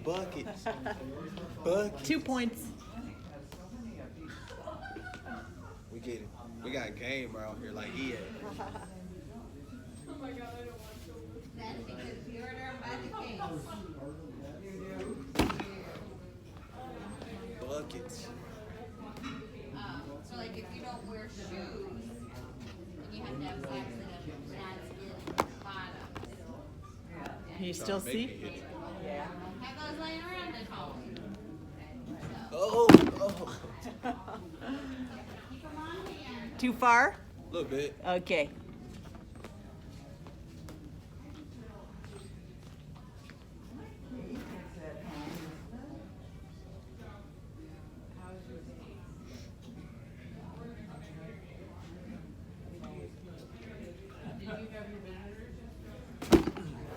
Buckets. Buckets. 2 points. We get it. We got game out here like EA. That's because you order them by the case. Buckets. So like if you don't wear shoes, then you have to have socks that have non-skin bottoms. Can you still Trying to make see? me hit you. Yeah. Have those laying around at home. Oh. Keep them on hand. Too far? A little bit. Okay.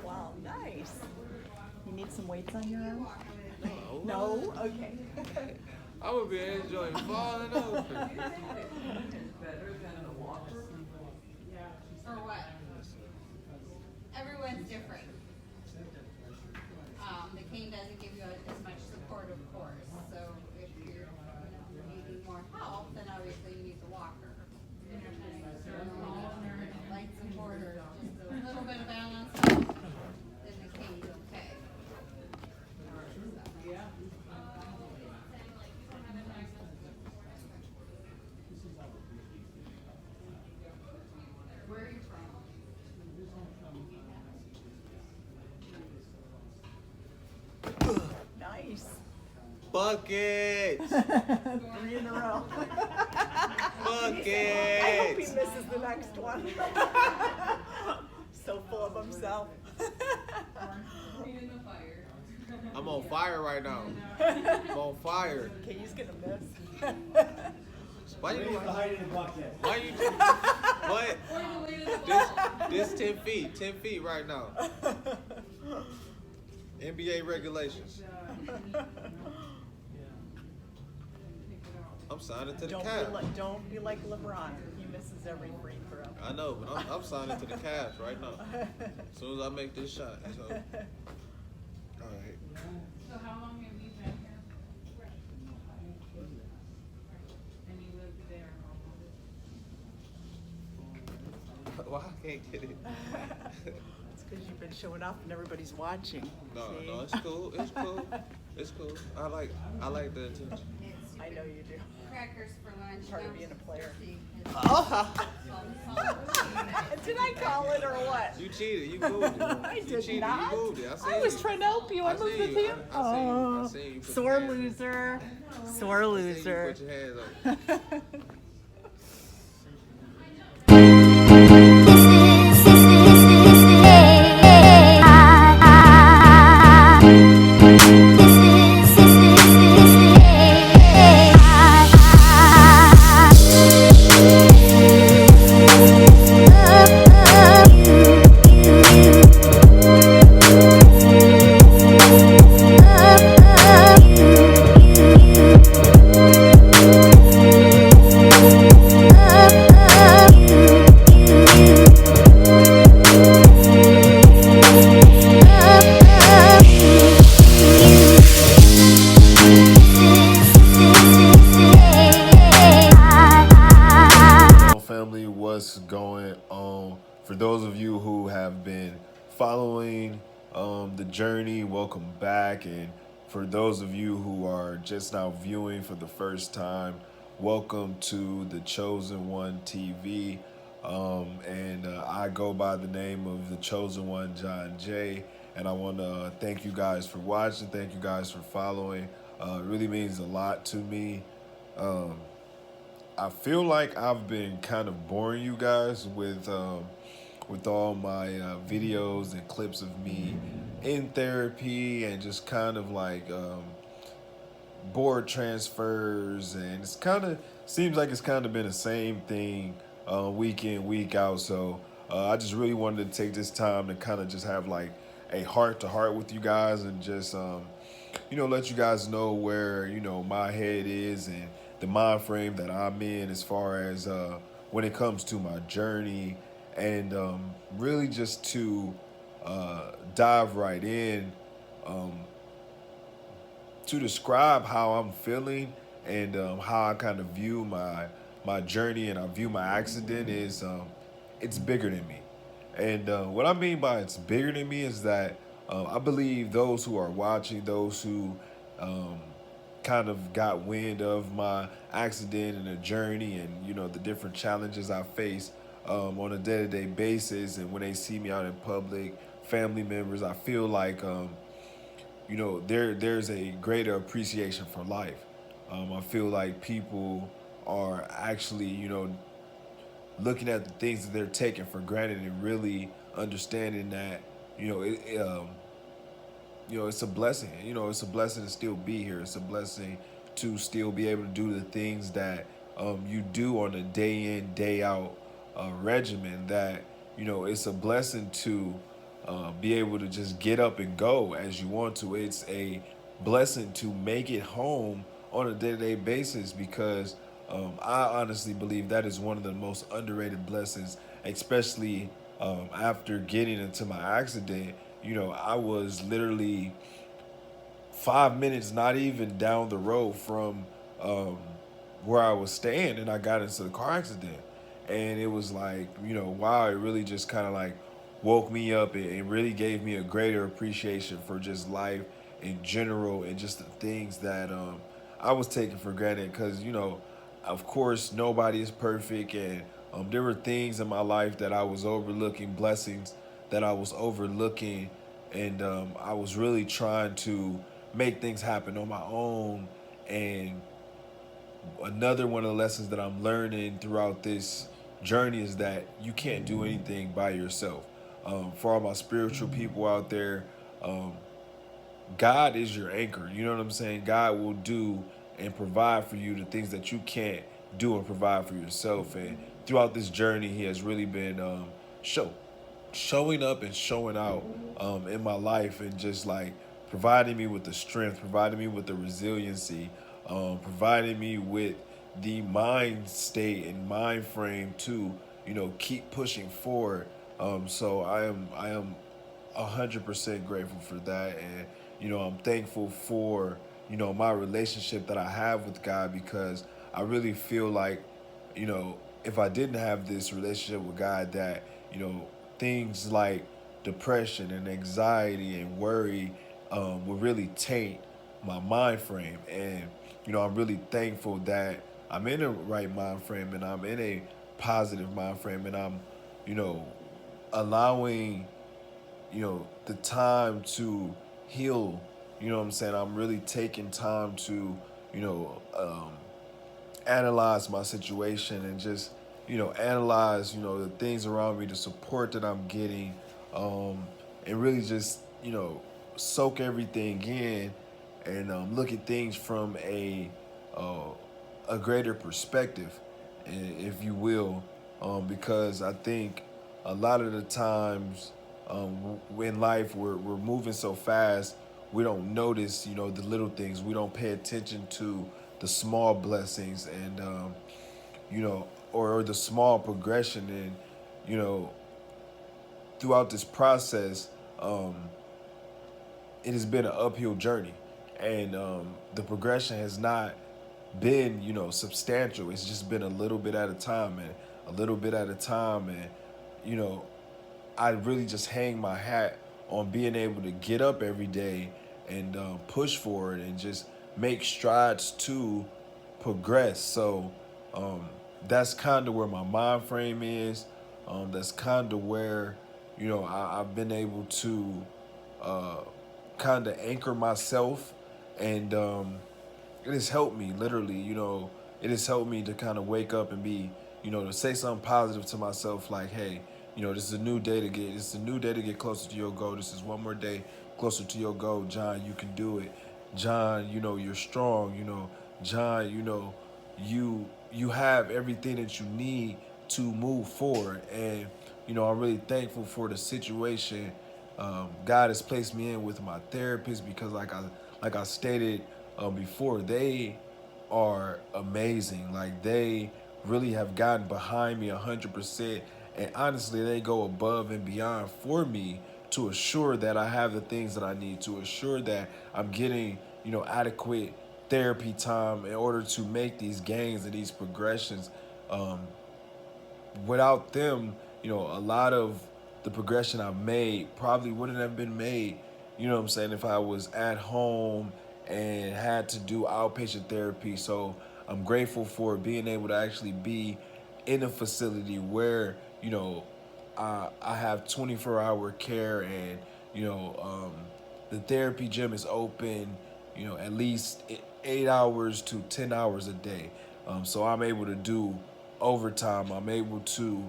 Wow, nice. You need some weights on your arm? No? Okay. I would be enjoying falling over. For what? Everyone's different. The cane doesn't give you as much support, of course. So if you're needing more help, then obviously you need the walker. Light support or just a little bit of balance, then the cane's okay. Where are you from? Nice. Buckets. 3 in a row. Buckets. I hope he misses the next one. So full of himself. I'm on fire right now. I'm on fire. Okay, he's gonna miss. Why you? Hide in the bucket. Why you? What? This 10 feet. 10 feet right now. NBA regulations. I'm signing to the Cavs. Don't be like LeBron. He misses every free throw. I know, but I'm signing to the Cavs right now. As soon as I make this shot. So, all right. So how long have you been here? And you lived there? Why I can't get it? It's because you've been showing off and everybody's watching. No, See? no, it's cool. It's cool. It's cool. I like the attention. I know you do. Crackers for lunch. Part of being a player. Oh, Did I call it or what? you cheated. You moved it. I You did cheated. not. You moved it. I was trying to help you. I moved seen with you. you. I seen you put Sore your hands- loser. Sore I seen you loser. put your hands up. Family, what's going on? For those of you who have been following the journey, welcome back. And for those of you who are just now viewing for the first time, welcome to the Chosen One TV. I go by the name of the Chosen One, John Jay. And I want to thank you guys for watching. Thank you guys for following. It really means a lot to me. I feel like I've been kind of boring you guys with all my videos and clips of me in therapy and just kind of like board transfers, and it's kind of seems like it's kind of been the same thing week in, week out. So I just really wanted to take this time to kind of just have like a heart to heart with you guys and just let you guys know where my head is and the mind frame that I'm in as far as when it comes to my journey, and really just to dive right in. to describe how I'm feeling and how I kind of view my journey and I view my accident is it's bigger than me. And what I mean by it's bigger than me is that I believe those who are watching, those who kind of got wind of my accident and the journey and, you know, the different challenges I face on a day-to-day basis. And when they see me out in public, family members, I feel like, you know, there's a greater appreciation for life. I feel like people are actually, you know, looking at the things that they're taking for granted and really understanding that, you know, you know, it's a blessing. You know, it's a blessing to still be here. It's a blessing to still be able to do the things that you do on a day in, day out regimen. That, you know, it's a blessing to be able to just get up and go as you want to. It's a blessing to make it home on a day-to-day basis because I honestly believe that is one of the most underrated blessings, especially after getting into my accident. You know, I was literally 5 minutes, not even down the road from where I was staying, and I got into the car accident. And it was like, you know, wow, it really just kind of like woke me up and really gave me a greater appreciation for just life in general and just the things that I was taking for granted. Because, you know, of course, nobody is perfect, and there were things in my life that I was overlooking, blessings that I was overlooking, and I was really trying to make things happen on my own. And another one of the lessons that I'm learning throughout this journey is that you can't do anything by yourself. For all my spiritual people out there, God is your anchor. You know what I'm saying? God will do and provide for you the things that you can't do and provide for yourself. And throughout this journey, he has really been showing up and showing out in my life, and just like providing me with the strength, providing me with the resiliency, providing me with the mind state and mind frame to, you know, keep pushing forward. So I am 100% grateful for that. And, you know, I'm thankful for, you know, my relationship that I have with God, because I really feel like, you know, if I didn't have this relationship with God, that, you know, things like depression and anxiety and worry would really taint my mind frame. And, you know, I'm really thankful that I'm in the right mind frame and I'm in a positive mind frame, and I'm, you know, allowing, you know, the time to heal. You know what I'm saying? I'm really taking time to, you know, analyze my situation and just, you know, analyze, you know, the things around me, the support that I'm getting, and really just, you know, soak everything in and look at things from a greater perspective, if you will, because I think a lot of the times in life we're moving so fast, we don't notice, you know, the little things. We don't pay attention to the small blessings and, you know, or the small progression. And, you know, throughout this process, it has been an uphill journey, and the progression has not been, you know, substantial. It's just been a little bit at a time and a little bit at a time. And, you know, I really just hang my hat on being able to get up every day and push forward and just make strides to progress. So that's kind of where my mind frame is. That's kind of where, you know, I've been able to kind of anchor myself, and it has helped me literally, you know, it has helped me to kind of wake up and be, you know, to say something positive to myself, like, hey, you know, this is a new day to get closer to your goal. This is one more day closer to your goal. John, you can do it. John, you know, you're strong. You know, John, you know, you have everything that you need to move forward. And, you know, I'm really thankful for the situation God has placed me in with my therapist, because like I stated before, they are amazing. Like, they really have gotten behind me 100%. And honestly, they go above and beyond for me to assure that I have the things that I need, to assure that I'm getting, adequate therapy time in order to make these gains and these progressions. Without them, a lot of the progression I've made probably wouldn't have been made, if I was at home and had to do outpatient therapy. So I'm grateful for being able to actually be in a facility where, I have 24-hour care, and, the therapy gym is open, at least 8 hours to 10 hours a day. So I'm able to do overtime. I'm able to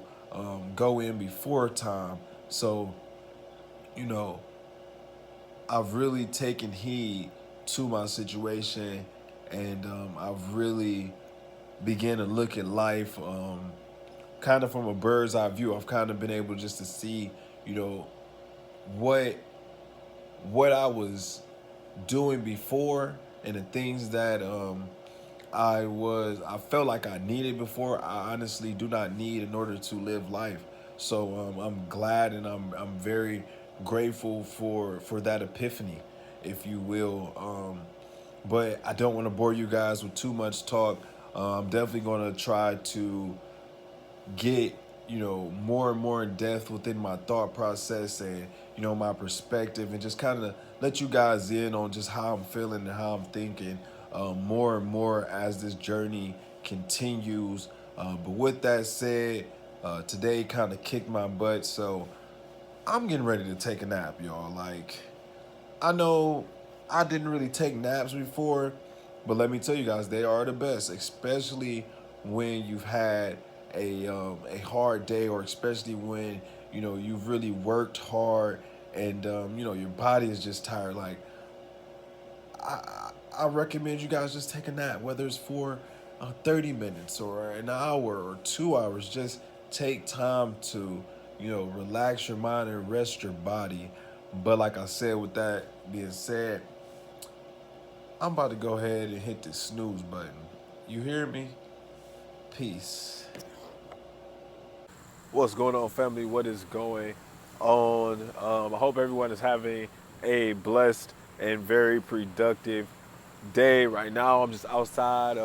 go in before time. So, I've really taken heed to my situation, and I've really began to look at life kind of from a bird's eye view. I've kind of been able just to see, what I was doing before, and the things that I felt like I needed before, I honestly do not need in order to live life. So I'm glad, and I'm very grateful for that epiphany, if you will. But I don't want to bore you guys with too much talk. I'm definitely going to try to get, more and more in depth within my thought process, and, my perspective, and just kind of let you guys in on just how I'm feeling and how I'm thinking more and more as this journey continues. But with that said, today kind of kicked my butt, so I'm getting ready to take a nap, y'all. Like, I know I didn't really take naps before, but let me tell you guys, they are the best, especially when you've had a hard day, or especially when, you've really worked hard, and, your body is just tired. Like, I recommend you guys just take a nap, whether it's for 30 minutes or an hour or 2 hours. Just take time to, relax your mind and rest your body. But like I said, with that being said, I'm about to go ahead and hit the snooze button. You hear me? Peace. What's going on, family? What is going on? I hope everyone is having a blessed and very productive day. Right now, I'm just outside,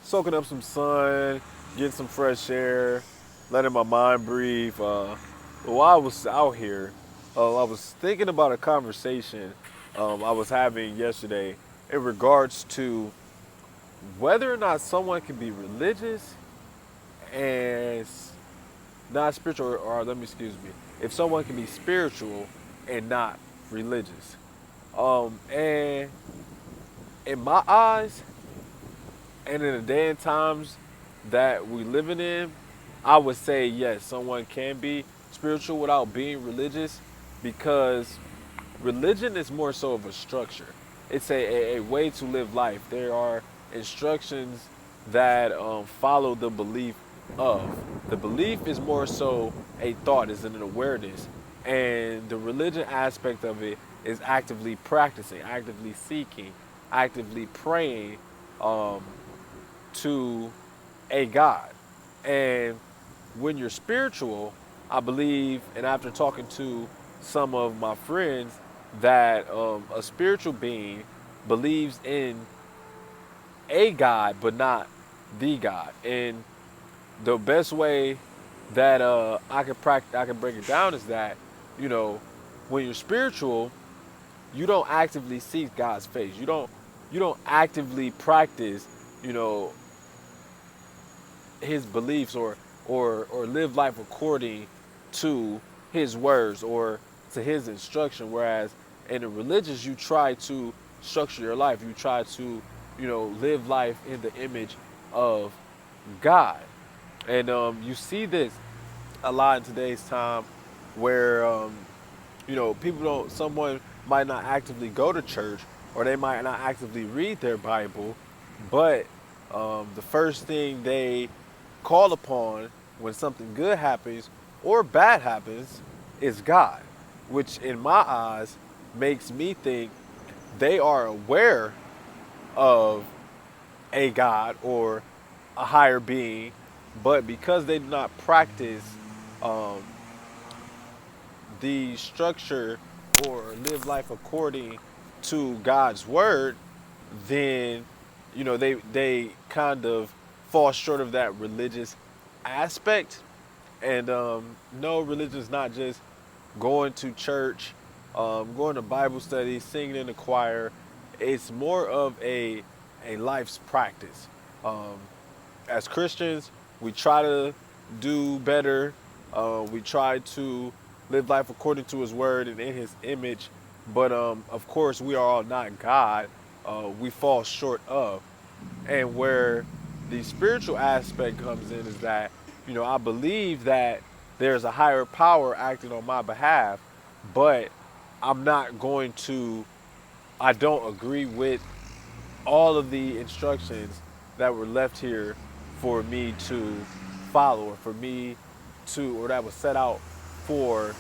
soaking up some sun, getting some fresh air, letting my mind breathe. While I was out here, I was thinking about a conversation I was having yesterday in regards to whether or not someone can be religious and not spiritual, or if someone can be spiritual and not religious. And in my eyes, and in the day and times that we living in, I would say yes, someone can be spiritual without being religious, because religion is more so of a structure. It's a way to live life. There are instructions that follow the belief of. The belief is more so a thought, is an awareness. And the religion aspect of it is actively practicing, actively seeking, actively praying to a God. And when you're spiritual, I believe, and after talking to some of my friends, that a spiritual being believes in a God, but not the God. And the best way that I can break it down is that, when you're spiritual, you don't actively seek God's face. You don't actively practice, his beliefs, or live life according to his words or to his instruction. Whereas in the religious, you try to structure your life. You try to, live life in the image of God. And you see this a lot in today's time, where someone might not actively go to church, or they might not actively read their Bible, but the first thing they call upon when something good happens or bad happens is God, which in my eyes makes me think they are aware of a God or a higher being, but because they do not practice the structure or live life according to God's word, then they kind of fall short of that religious aspect. And no, religion is not just going to church, going to Bible study, singing in the choir. It's more of a life's practice. As Christians, we try to do better. We try to live life according to His word and in His image. But of course, we are all not God. We fall short of. And where the spiritual aspect comes in is that, I believe that there's a higher power acting on my behalf, but I don't agree with all of the instructions that were left here for me to follow, or that was set out for,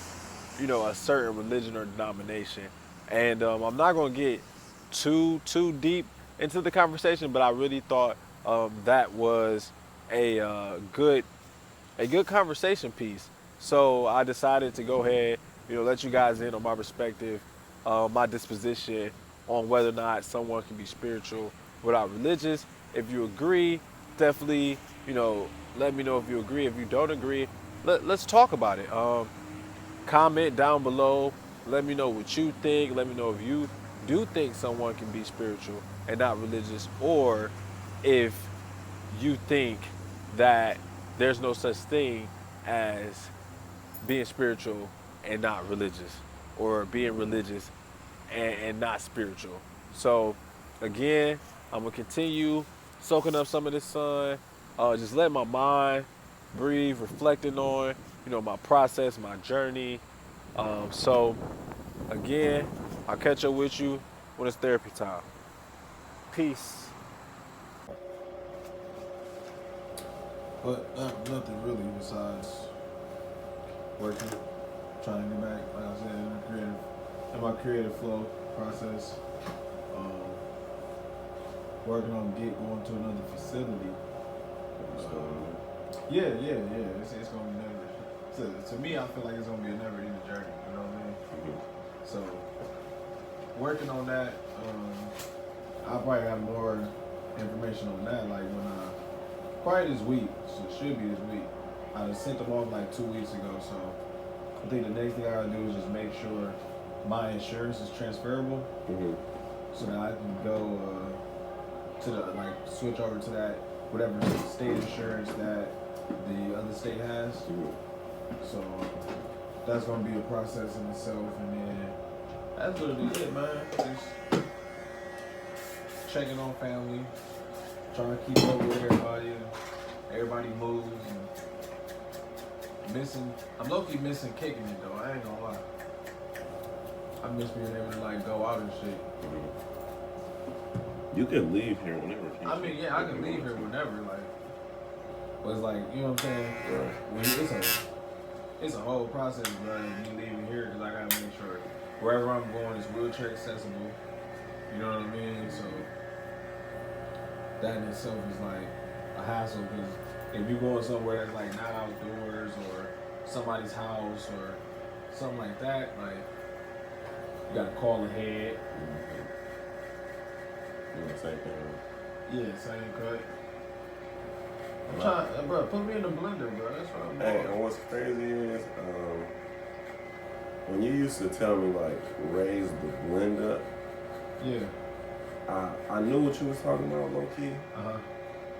a certain religion or denomination. And I'm not going to get too deep into the conversation, but I really thought that was a good conversation piece. So I decided to go ahead, let you guys in on my perspective, my disposition on whether or not someone can be spiritual without religious. If you agree, definitely, let me know if you agree. If you don't agree, let's talk about it. Comment down below. Let me know what you think. Let me know if you do think someone can be spiritual and not religious, or if you think that there's no such thing as being spiritual and not religious, or being religious and not spiritual. So again, I'm gonna continue soaking up some of this sun, just let my mind breathe, reflecting on my process, my journey. So again, I'll catch up with you when it's therapy time. Peace. But nothing really besides working, trying to get back, like I said, in my creative flow process. Working on going to another facility. Yeah. It's gonna be never. To me, I feel like it's gonna be a never-ending journey. You know what I mean? Mm-hmm. So working on that. I'll probably have more information on that, like probably this week. So it should be this week. I sent them off like 2 weeks ago. So I think the next thing I gotta do is just make sure my insurance is transferable, so that I can go to switch over to that whatever state insurance that the other state has. So that's gonna be a process in itself, and then that's gonna be it, man. Just checking on family, trying to keep up with everybody, and everybody moves, and I'm low-key missing kicking it though. I ain't gonna lie. I miss being able to go out and shit. You can leave here whenever. I mean, yeah, I can leave here whenever, but it's like, you know what I'm saying? Right. It's a whole process, bro. Me leaving here, because I gotta make sure wherever I'm going is wheelchair accessible. You know what I mean? So that in itself is like a hassle, because if you're going somewhere that's like not outdoors or somebody's house or something like that, you gotta call ahead. Same thing. Yeah, same cut. I'm trying, bro, put me in the blender, bro. That's what I'm Hey, doing. and what's crazy is, when you used to tell me raise the blend up, Yeah. I knew what you was talking about, low key,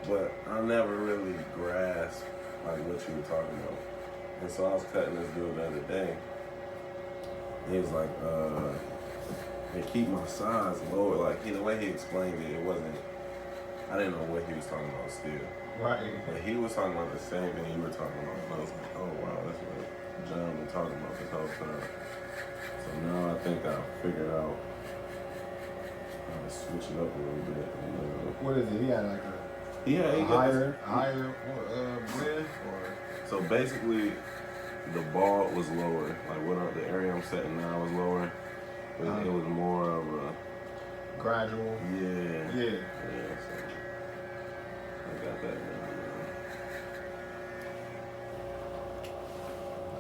but I never really grasped what you were talking about. And so I was cutting this dude the other day. He was like, and keep my size lower. The way he explained it, I didn't know what he was talking about still. Right. But he was talking about the same thing you were talking about. And I was like, oh wow, that's what John been talking about this whole time. So now I think I figured out how to switch it up a little bit. What is it? He had He higher blend, or? So basically, the ball was lower. The area I'm setting now was lower. But it was more of a Gradual. Yeah. Yeah. So I got that now.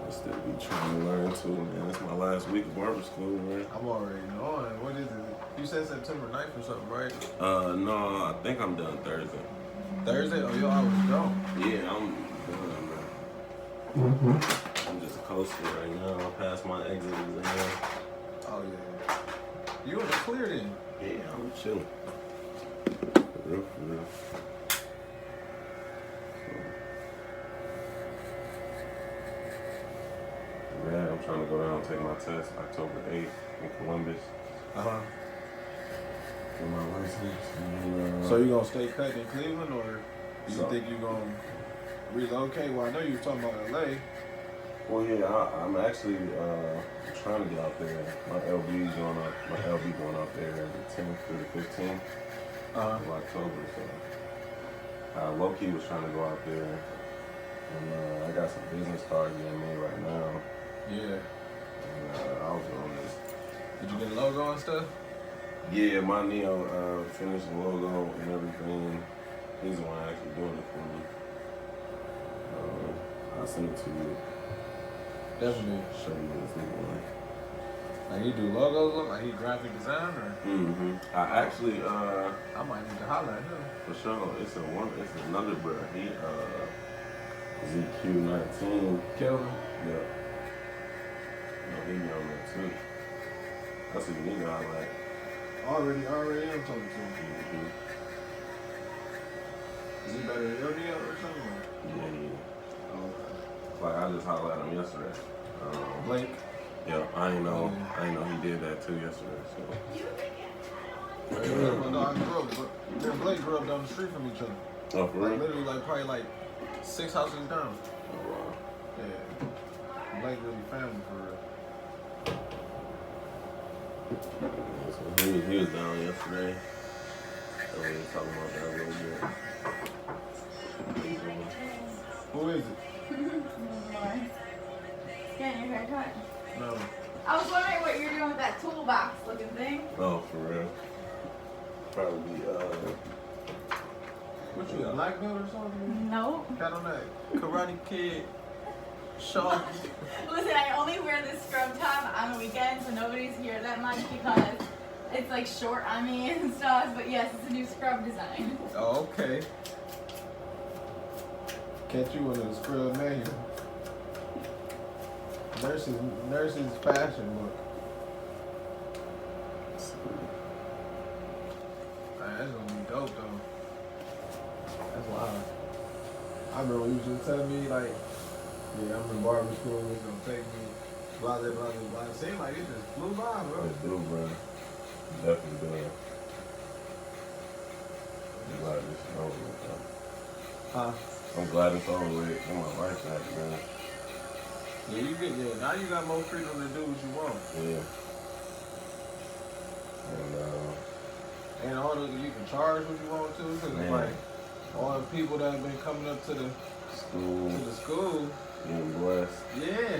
I still be trying to learn too, man. It's my last week of barber school, man. I'm already knowing. What is it? You said September 9th or something, right? No, I think I'm done Thursday. Thursday? Oh, yo, I was gone. Yeah, I'm done, man. I'm just coasting right now. I passed my exit exam. Oh, yeah. You in the clear then? Yeah, I'm chilling. For real, for real. Yeah, I'm trying to go down and take my test October 8th in Columbus. Uh-huh. Get my license. And, So you gonna stay cut in Cleveland, or you So- think you gonna relocate? Well, I know you was talking about LA. well, yeah, I'm actually trying to get out there. My LB going out there the 10th through the 15th of October. So low-key was trying to go out there, and I got some business cards being made right now. Yeah. And I was on this. Did you get a logo and stuff? Yeah, my Neo finished the logo and everything. He's the one actually doing it for me. I'll send it to you. Definitely. Show you what it's looking like. Like he do logos, like he graphic design, or I actually, I might need to holler at him. for sure, it's another bro. He ZQ19. Kelvin. Yeah. No, he be on there too. That's a nigga I like. Already am talking to him. Mm-hmm. Is he better than your Neo or something? Yeah. Oh, Like I just hollered at him yesterday. Blake. Yeah, I ain't know he did that too yesterday. So. My dog grew up, but me and Blake grew up down the street from each other. Oh, for Like real? literally, like probably like 6 houses down. Oh, wow. Yeah. Blake really family for real. Yeah, so he was down yesterday. So we was talking about that a little bit. Who is it? Getting your hair cut. No. I was wondering what you're doing with that toolbox looking thing. Oh, for real? Probably, What you, a black belt or something? No. Got on that Karate Kid shawl. Listen, I only wear this scrub top on the weekends, so nobody's here that much because it's like short on me and stuff. But yes, it's a new scrub design. Oh, okay. Catch you in a scrub manual. Nurse's fashion look. Man, that's gonna be dope though. That's wild. I remember when you just telling me like, yeah, I'm in barber school, it's gonna take me blah blah blah blah. It seemed like it just flew by, bro. It do, bro. Definitely do. I'm glad it's over with, though. Huh? I'm glad it's over with. Get my life back, man. Yeah, now you got more freedom to do what you want. Yeah. And, And all the, you can charge what you want to, cause it's Man. like all the people that have been coming up to the school, being blessed. yeah.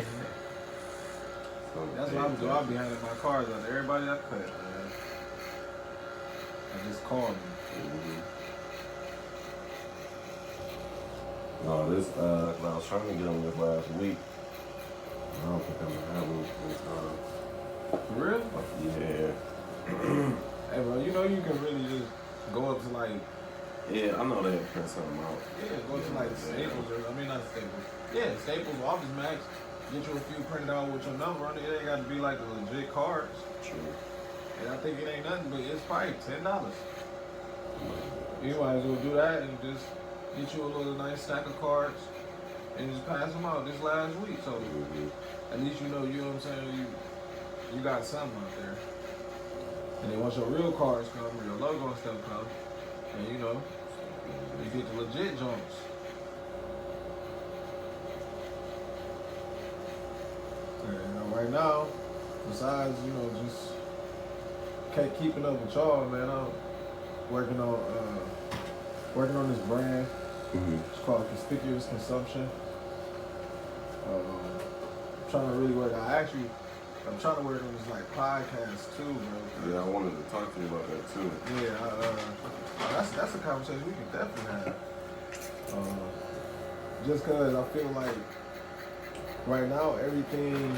So That's what I'm doing. I'll be handing my cars out to everybody I cut, man. I just called them. No, this, I was trying to get on this last week. I don't think I'm gonna have it this time. For real? Yeah. Hey, bro, you know you can really just go up to like, Yeah, I know they print something out. yeah, go to like Staples or, not Staples. Yeah, Staples, Office Max, get you a few printed out with your number on it. It ain't got to be like the legit cards. True. And I think it ain't nothing, but it's probably $10. You might as well do that and just get you a little nice stack of cards and just pass them out this last week. So at least you know what I'm saying, you got something out there. And then once your real cards come, or your logo and stuff come, and you know, you get the legit joints. And right now, besides, just keeping up with y'all, man, I'm working on this brand. It's called Conspicuous Consumption. I'm trying to really work. I'm trying to work on this like podcast too, bro. Yeah, I wanted to talk to you about that too. Yeah, that's a conversation we can definitely have. Just cause I feel like right now everything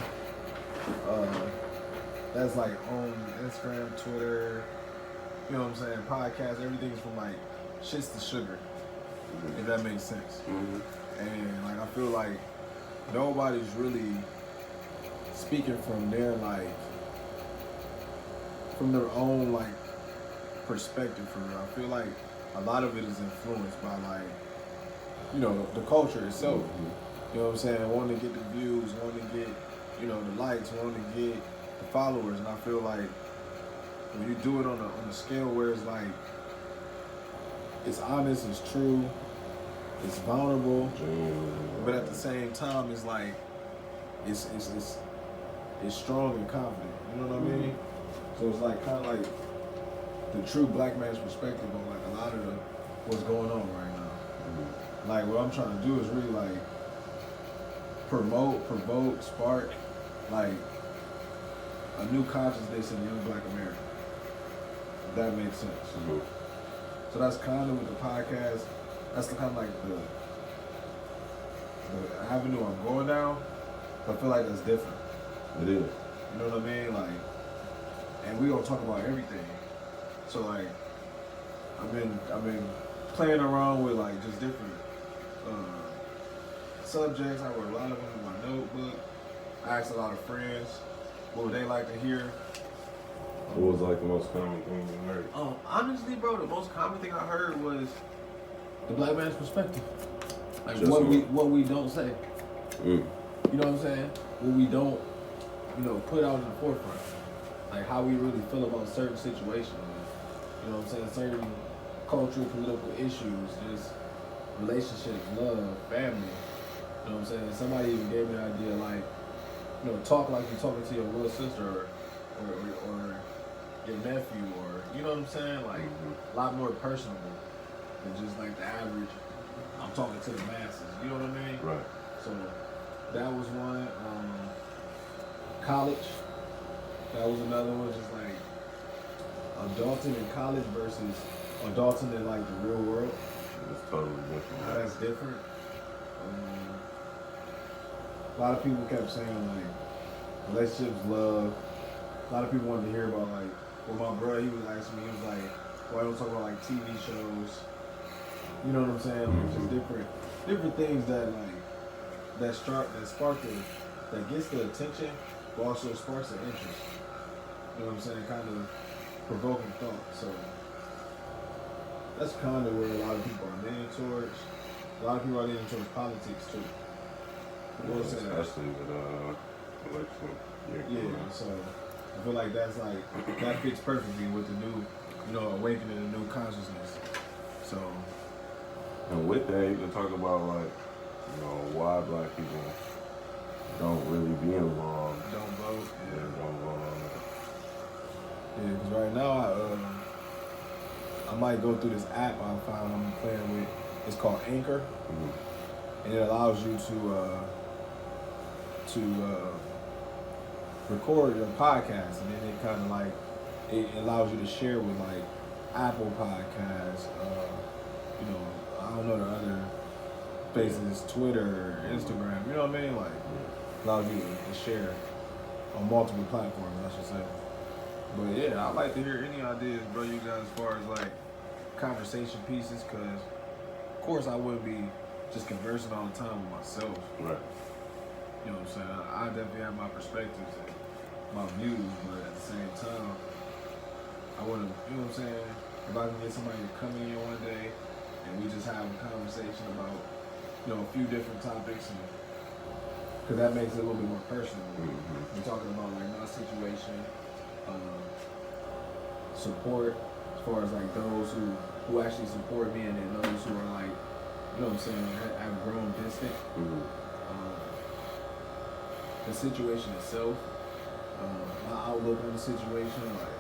that's like on Instagram, Twitter, you know what I'm saying, podcasts, everything's from like shits to sugar, if that makes sense. And like I feel like nobody's really speaking from their like from their own like perspective for real. I feel like a lot of it is influenced by like, you know, the culture itself. You know what I'm saying? Wanting to get the views, wanting to get, you know, the likes, wanting to get the followers. And I feel like when you do it on a scale where it's like, it's honest, it's true, it's vulnerable, but at the same time, it's like, it's strong and confident. You know what I mean? So it's like kind of like the true black man's perspective on like a lot of what's going on right now. Like what I'm trying to do is really like promote, provoke, spark, like a new consciousness in young black America. If that makes sense. So that's kind of with the podcast. That's kind of like the avenue I'm going down. But I feel like that's different. It is. You know what I mean? Like, and we gonna talk about everything. So like, I've been playing around with like just different subjects. I wrote a lot of them in my notebook. I asked a lot of friends what would they like to hear. What was like the most common thing you heard? Honestly, bro, the most common thing I heard was the black man's perspective. Like Just what we don't say. You know what I'm saying? What we don't, you know, put out in the forefront. Like how we really feel about certain situations. You know what I'm saying? Certain cultural, political issues, just relationships, love, family. You know what I'm saying? Somebody even gave me an idea like, you know, talk like you're talking to your little sister or your nephew, or you know what I'm saying? Like a lot more personable than just like the average. I'm talking to the masses. You know what I mean? Right. So that was one. College. That was another one. Just like adulting in college versus adulting in like the real world. It's totally different. How that's different. A lot of people kept saying like relationships, love. A lot of people wanted to hear about like, well, my brother, he was asking me, he was like, why don't talk about like TV shows? You know what I'm saying? Like, just different things that like that spark that gets the attention, but also sparks the interest. You know what I'm saying? Kind of provoking thought. So that's kind of where a lot of people are leaning towards. A lot of people are leaning towards politics too. You know what I'm saying? Especially with election year. Yeah, so I feel like that's like that fits perfectly with the new, you know, awakening a new consciousness. So And with that, you can talk about like, you know, why black people don't really be involved. don't vote. Yeah, don't vote on that. Yeah, because right now I might go through this app I found I'm playing with. It's called Anchor, and it allows you to record your podcast, and then it kind of like it allows you to share with like Apple Podcasts. You know, I don't know the other places, Twitter, Instagram. You know what I mean? Like allows you to share on multiple platforms, I should say. But yeah, I'd like to hear any ideas, bro, you guys, as far as like conversation pieces, because of course I wouldn't be just conversing all the time with myself. Right. You know what I'm saying? I definitely have my perspectives and my views, but at the same time, I want to, you know what I'm saying? If I can get somebody to come in one day and we just have a conversation about, you know, a few different topics, and because that makes it a little bit more personal. We're talking about like my situation, support, as far as like those who actually support me, and then those who are like, you know what I'm saying, have grown distant. The situation itself, my outlook on the situation, like,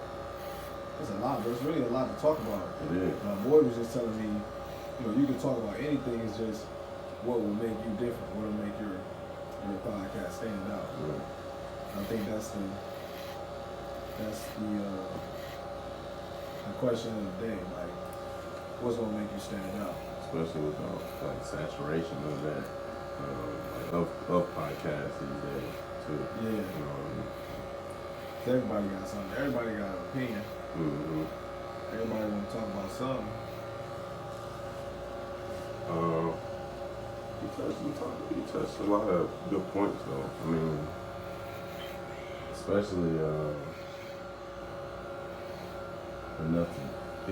there's a lot, there's really a lot to talk about. It is. My boy was just telling me, you know, you can talk about anything, it's just what will make you different, what will make your podcast stand out. I think that's the question of the day, like, what's gonna make you stand out? Especially with the like saturation of that of podcasts these days too. Yeah. You know what I mean? Everybody got something. Everybody got an opinion. Mm-hmm. Everybody want to talk about something. You touched a lot of good points though. I mean, especially enough to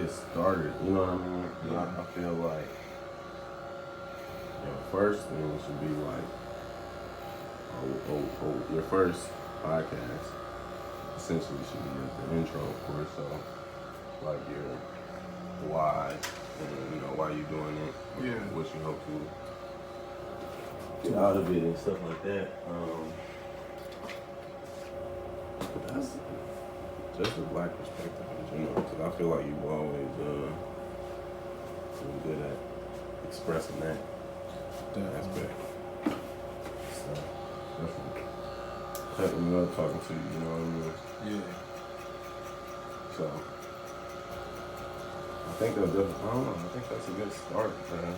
get started. You know what I mean? Yeah. I feel like your first thing should be like, your first podcast essentially should be the intro, of course. So like your why, and you know why you doing it, Yeah. what you hope to get out of it and stuff like that. But that's just a black perspective in general, because I feel like you've always been good at expressing that aspect. So definitely cutting you up, talking to you, you know what I mean? Yeah. So I think they'll definitely, I don't know, I think that's a good start, man.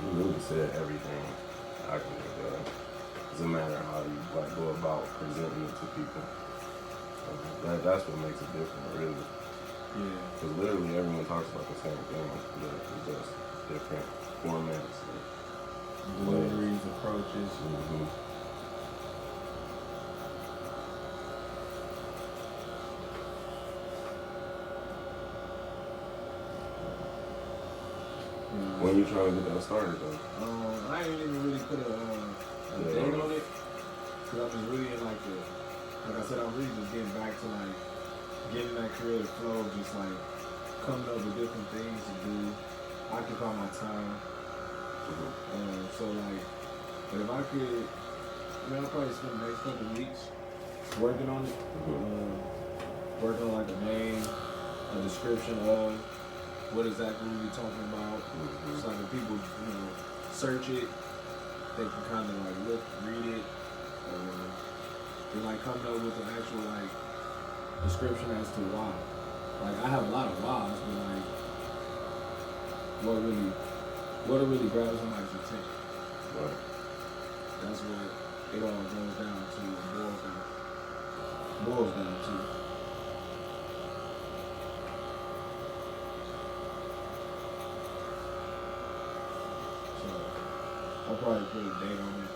You really said everything I can think of. It doesn't matter how you like go about presenting it to people. That's what makes it different, really. Yeah. Because literally everyone talks about the same thing, but it's just different formats. Deliveries, approaches. Mm-hmm. Yeah. When you trying to get that started, though? I ain't even really put a date on it. Cause I'm just really in like I said, I'm really just getting back to like getting that creative flow, just like coming up with different things to do, occupy my time. So like, but if I could, I'll probably spend the next couple of weeks working on it. Working on like a name, a description of what exactly we're talking about. So like if people, search it, they can kind of like read it, and like coming up with an actual like description as to why. Like I have a lot of whys, but like what really grabs somebody's attention. Right. That's what it all goes down to, boils down to. I'll probably put a date on it.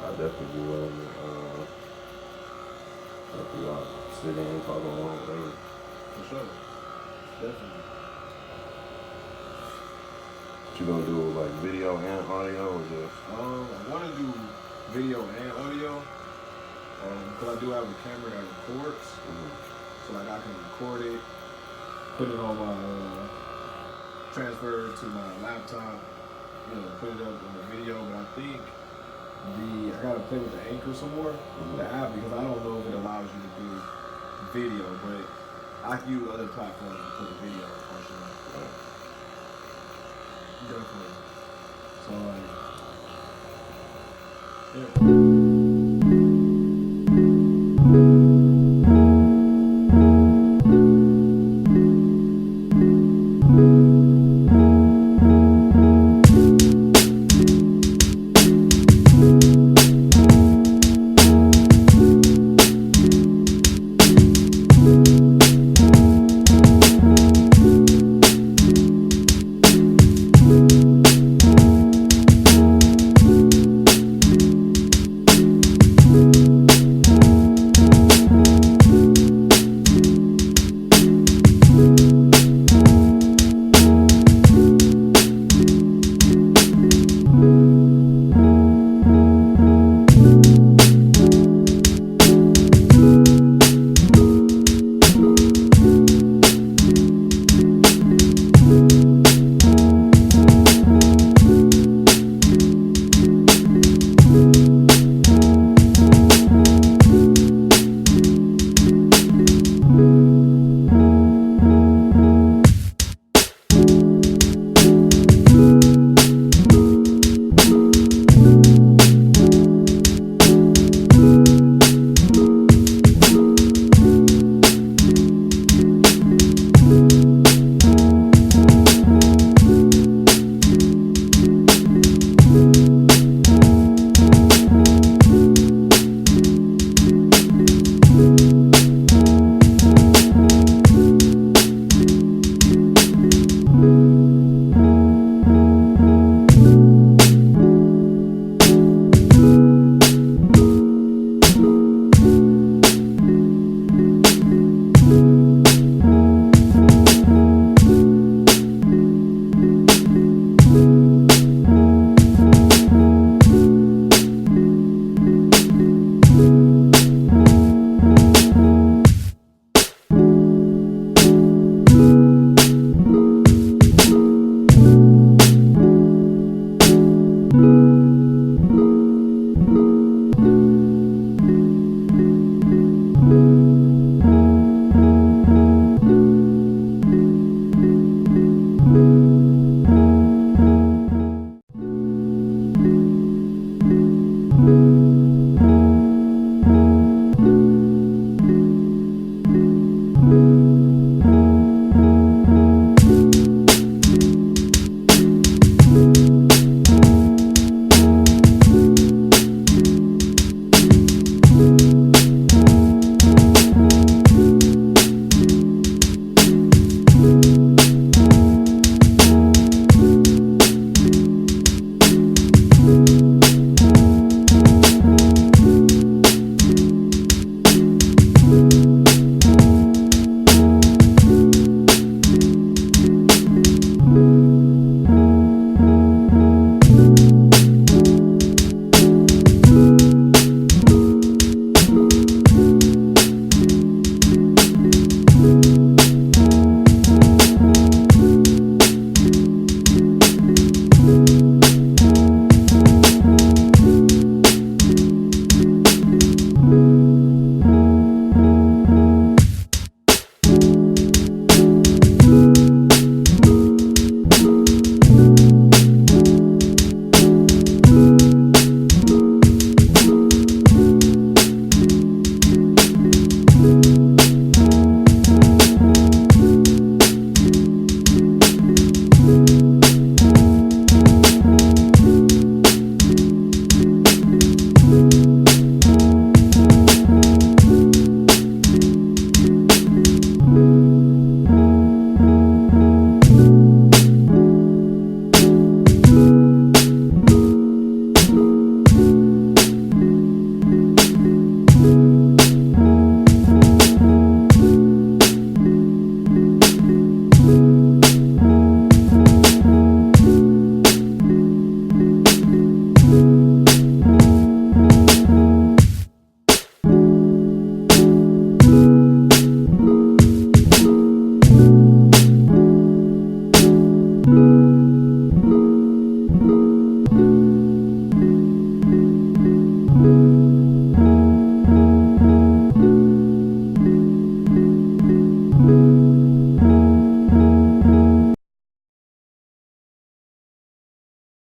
I'll definitely be willing to help you out. Sit in, talk along, whatever. For sure. Definitely. What you gonna do, like video and audio, or just? I want to do video and audio. Because I do have a camera that records. So like I can record it, put it on my transfer to my laptop, put it up on the video, but I think I gotta play with the Anchor some more, the app, because I don't know if it allows you to do video, but I can use other platforms to put the video function on. Definitely. So like, yeah.